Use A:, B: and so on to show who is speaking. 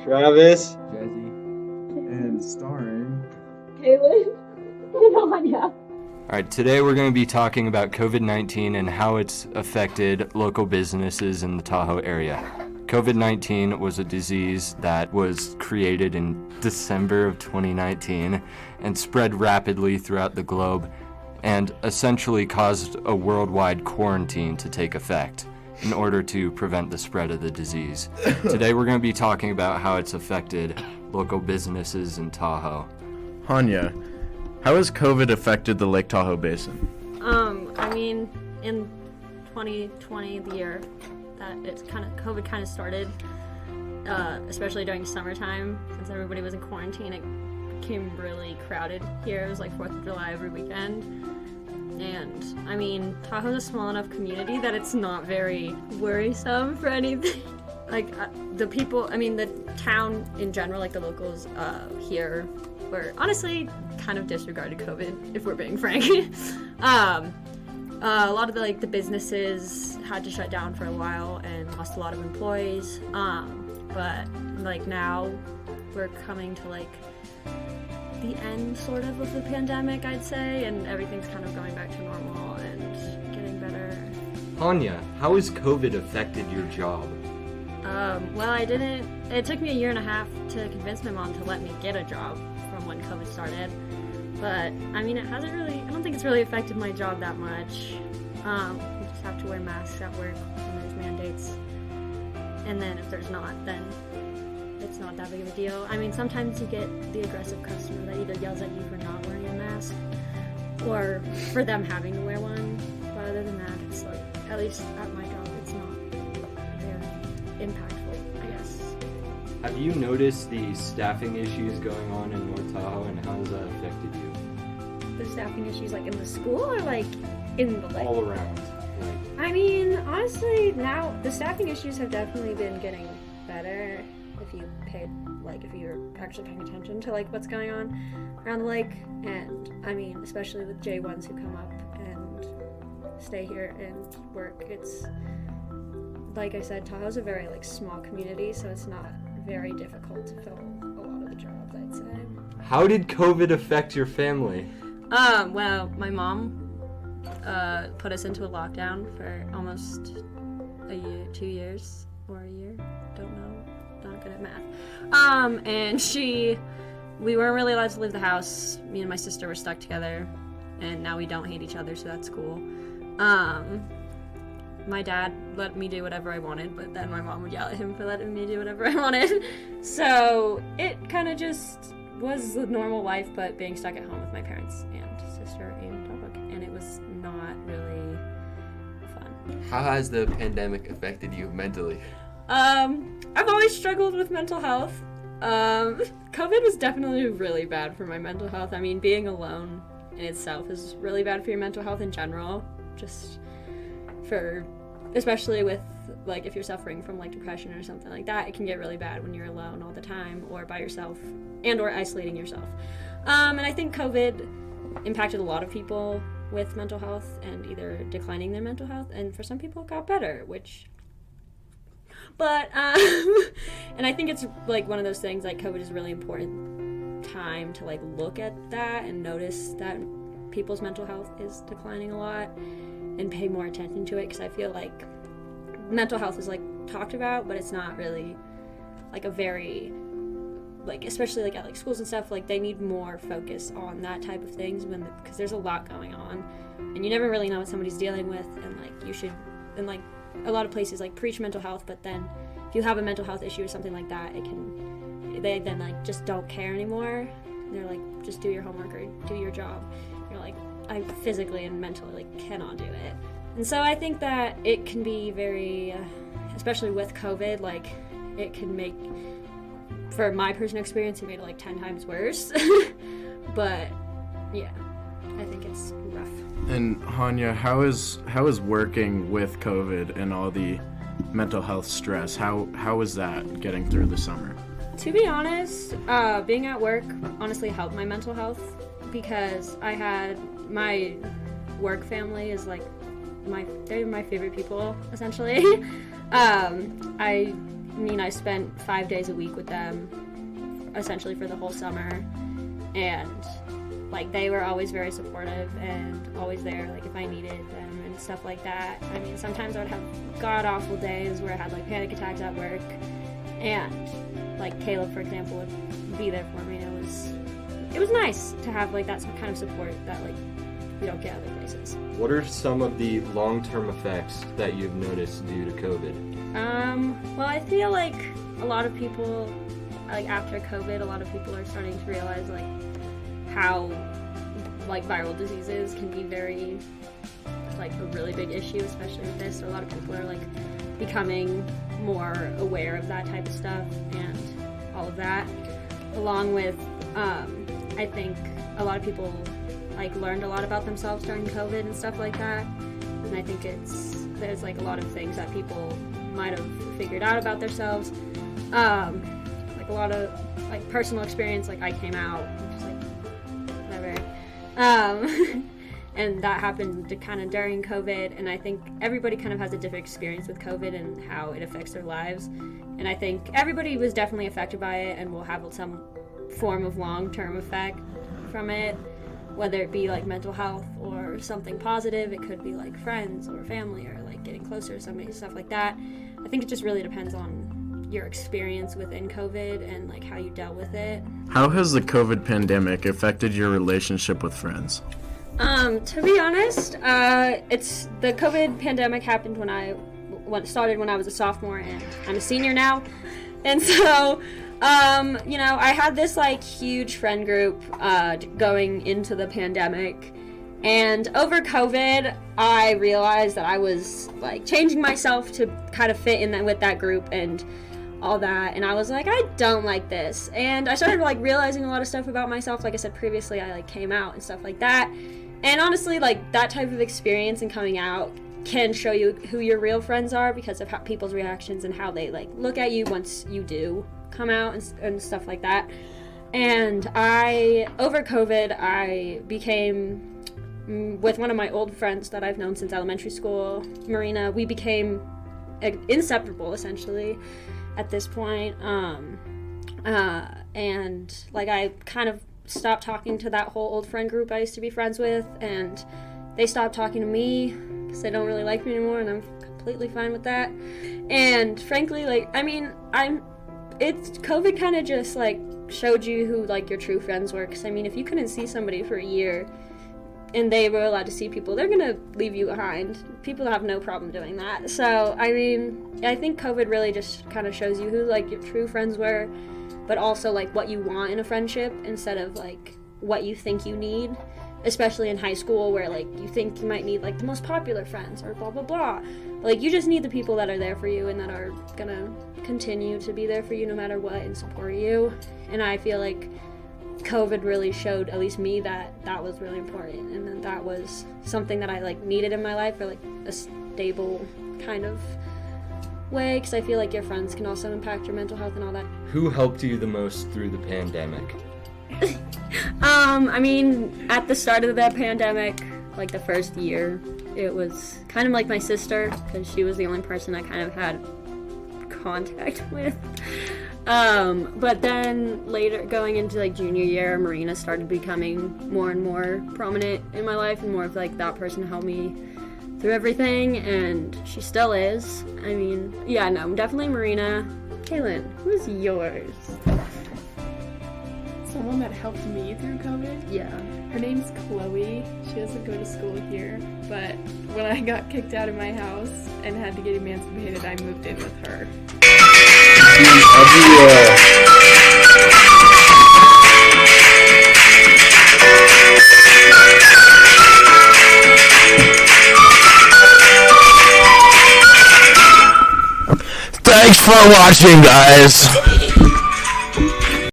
A: Travis,
B: Jesse, and starring
C: Kaylin and Anya.
D: All right, today we're going to be talking about COVID-19 and how it's affected local businesses in the Tahoe area. COVID-19 was a disease that was created in December of 2019 and spread rapidly throughout the globe and essentially caused a worldwide quarantine to take effect in order to prevent the spread of the disease. Today we're going to be talking about how it's affected local businesses in Tahoe.
E: Hanya, how has COVID affected the Lake Tahoe Basin?
C: In 2020, the year that COVID kind of started, especially during summertime, since everybody was in quarantine, it became really crowded here. It was like 4th of July every weekend. And, Tahoe's a small enough community that it's not very worrisome for anything. The town in general, like the locals here, were honestly kind of disregarded COVID, if we're being frank. A lot of the businesses had to shut down for a while and lost a lot of employees. But now we're coming to the end sort of the pandemic, I'd say, and everything's kind of going back to normal and getting better.
D: Anya, how has COVID affected your job?
C: It took me a year and a half to convince my mom to let me get a job from when COVID started. But, it hasn't really, I don't think it's really affected my job that much. We just have to wear masks at work when there's mandates. And then if there's not, then it's not that big of a deal. Sometimes you get the aggressive customer that either yells at you for not wearing a mask or for them having to wear one. But other than that, it's at least at my job, it's not very impactful, I guess.
D: Have you noticed the staffing issues going on in North Tahoe, and how has that affected you?
C: The staffing issues, in the school or in the lake?
D: All around.
C: Honestly, now the staffing issues have definitely been getting better if you're actually paying attention to what's going on around the lake. And especially with J1s who come up and stay here and work, it's like I said, Tahoe's a very small community, so it's not very difficult to fill a lot of the jobs, I'd say.
D: How did COVID affect your family?
C: Well, my mom put us into a lockdown for almost a year, 2 years, or a year, don't know, not good at math. And we weren't really allowed to leave the house. Me and my sister were stuck together, and now we don't hate each other, so that's cool. My dad let me do whatever I wanted, but then my mom would yell at him for letting me do whatever I wanted. So it kind of just was the normal life, but being stuck at home with my parents and sister and dog, and it was not really fun.
B: How has the pandemic affected you mentally?
C: I've always struggled with mental health. COVID was definitely really bad for my mental health. Being alone in itself is really bad for your mental health in general, especially with if you're suffering from depression or something like that. It can get really bad when you're alone all the time or by yourself and or isolating yourself. And I think COVID impacted a lot of people with mental health and either declining their mental health, and for some people it got better, and I think it's one of those things, COVID is a really important time to look at that and notice that people's mental health is declining a lot and pay more attention to it, because I feel mental health is talked about, but it's not really a very especially at schools and stuff, they need more focus on that type of things because there's a lot going on and you never really know what somebody's dealing with, and you should, and a lot of places preach mental health, but then if you have a mental health issue or something like that, they then just don't care anymore. They're just do your homework or do your job. You're I physically and mentally cannot do it. And so I think that it can be very, especially with COVID, it can make, for my personal experience, it made it 10 times worse. But yeah, I think it's rough.
E: And Hanya, how is working with COVID and all the mental health stress, how is that getting through the summer?
C: To be honest, being at work honestly helped my mental health, because I had my work family is they're my favorite people, essentially. I mean, I spent 5 days a week with them, essentially for the whole summer, and like they were always very supportive and always there, like if I needed them and stuff like that. I mean, sometimes I would have god awful days where I had like panic attacks at work, and like Caleb, for example, would be there for me. It was nice to have like that kind of support that like you don't get other places.
D: What are some of the long-term effects that you've noticed due to COVID?
C: Well, I feel like a lot of people, like after COVID, a lot of people are starting to realize like how like viral diseases can be very like a really big issue, especially with this. So a lot of people are like becoming more aware of that type of stuff and all of that, along with I think a lot of people like learned a lot about themselves during COVID and stuff like that, and I think there's like a lot of things that people might have figured out about themselves, like a lot of like personal experience, like I came out, which is like whatever, and that happened kind of during COVID, and I think everybody kind of has a different experience with COVID and how it affects their lives, and I think everybody was definitely affected by it and will have some form of long-term effect from it, whether it be like mental health or something positive. It could be like friends or family or like getting closer to somebody, stuff like that. I think it just really depends on your experience within COVID and like how you dealt with it.
E: How has the COVID pandemic affected your relationship with friends?
C: To be honest, it's the COVID pandemic happened when I started when I was a sophomore, and I'm a senior now, and so you know, I had this like huge friend group going into the pandemic, and over COVID I realized that I was like changing myself to kind of fit in that with that group and all that, and I was like, I don't like this, and I started like realizing a lot of stuff about myself. Like I said previously, I like came out and stuff like that, and honestly like that type of experience and coming out can show you who your real friends are because of how people's reactions and how they like look at you once you do come out and stuff like that. And over COVID, I became with one of my old friends that I've known since elementary school, Marina. We became inseparable essentially at this point, and like I kind of stopped talking to that whole old friend group I used to be friends with, and they stopped talking to me because they don't really like me anymore, and I'm completely fine with that. And frankly, like I mean, COVID kind of just like showed you who like your true friends were, because I mean, if you couldn't see somebody for a year and they were allowed to see people, they're gonna leave you behind. People have no problem doing that. So I mean, I think COVID really just kind of shows you who like your true friends were, but also like what you want in a friendship instead of like what you think you need, especially in high school where like you think you might need like the most popular friends or blah blah blah. But, like you just need the people that are there for you and that are gonna continue to be there for you no matter what and support you. And I feel like COVID really showed, at least me, that was really important, and that was something that I like needed in my life for like a stable kind of way, because I feel like your friends can also impact your mental health and all that.
D: Who helped you the most through the pandemic?
C: I mean, at the start of the pandemic, like the first year, it was kind of like my sister, because she was the only person I kind of had contact with. But then later, going into like junior year, Marina started becoming more and more prominent in my life, and more of like that person to help me through everything, and she still is. I mean, yeah, no, definitely Marina. Kaylin, who's yours?
A: Someone that helped me through COVID?
C: Yeah.
A: Her name's Chloe. She doesn't go to school here, but when I got kicked out of my house and had to get emancipated, I moved in with her.
F: Thanks for watching, guys.